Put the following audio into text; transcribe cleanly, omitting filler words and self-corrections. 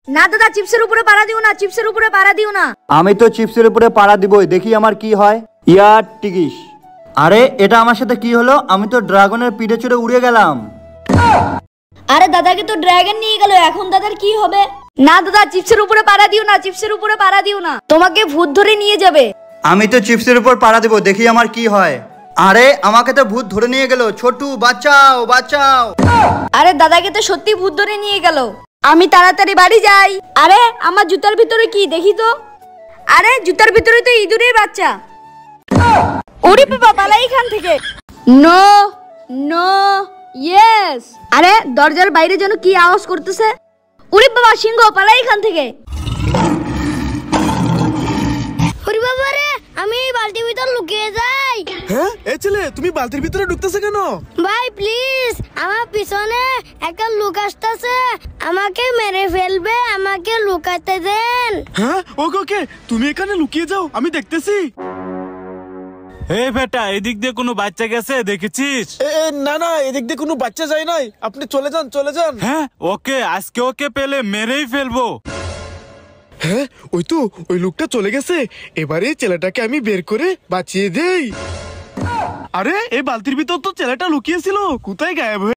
না দাদা, চিপসের উপরে পাড়া দিও না, চিপসের উপরে পাড়া দিও না। আমি তো চিপসের উপরে পাড়া দিবই, দেখি আমার কি হয়। ইয়ার টিকিস। আরে এটা আমার সাথে কি হলো? আমি তো ড্রাগনের পিঠে চড়ে উড়ে গেলাম। আরে দাদাকে তো ড্রাগন নিয়ে গেল, এখন দাদার কি হবে? না দাদা, চিপসের উপরে পাড়া দিও না, চিপসের উপরে পাড়া দিও না, তোমাকে ভূত ধরে নিয়ে যাবে। আমি তো চিপসের উপর পাড়া দিব, দেখি আমার কি হয়। আরে আমাকে তো ভূত ধরে নিয়ে গেল। ছোটু বাঁচাও বাঁচাও। আরে দাদাকে তো সত্যি ভূত ধরে নিয়ে গেল। আমি তাড়াতাড়ি বাড়ি যাই। আরে আমার জুতার ভিতরে কি দেখি তো। আরে জুতার ভিতরে তো ইঁদুরের বাচ্চা। ওরে বাবা, পালাই এখান থেকে। No no yes. আরে দরজার বাইরে যেন কি আওয়াজ করতেছে। ওরে বাবা, সিংহ, পালাই এখান থেকে। ওরে বাবা রে, আমি বালতির ভিতর লুকিয়ে যাই। হ্যাঁ এই ছেলে, তুমি বালতির ভিতরে ঢুকতেছে কেন? ভাই প্লিজ, আমার পিছনে একটা লোক আসতেছে, আমাকে মেরে ফেলবে, আমাকে লুকাতে দেন। হ্যাঁ ওকে ওকে, তুমি এখানে লুকিয়ে যাও, আমি দেখতেছি। এই বেটা, এদিক দিয়ে কোনো বাচ্চা গেছে দেখেছিস? না না, এদিক দিয়ে কোনো বাচ্চা যায় নাই, আপনি চলে যান চলে যান। হ্যাঁ ওকে, আজকে ওকে পেলে মেরেই ফেলবো। হ্যাঁ ওই তো, ওই লোকটা চলে গেছে। এবারে ছেলেটাকে আমি বের করে বাঁচিয়ে দেই। আরে এই বালতির ভিতর তো ছেলেটা লুকিয়েছিল, কোথায় গায়েব হয়ে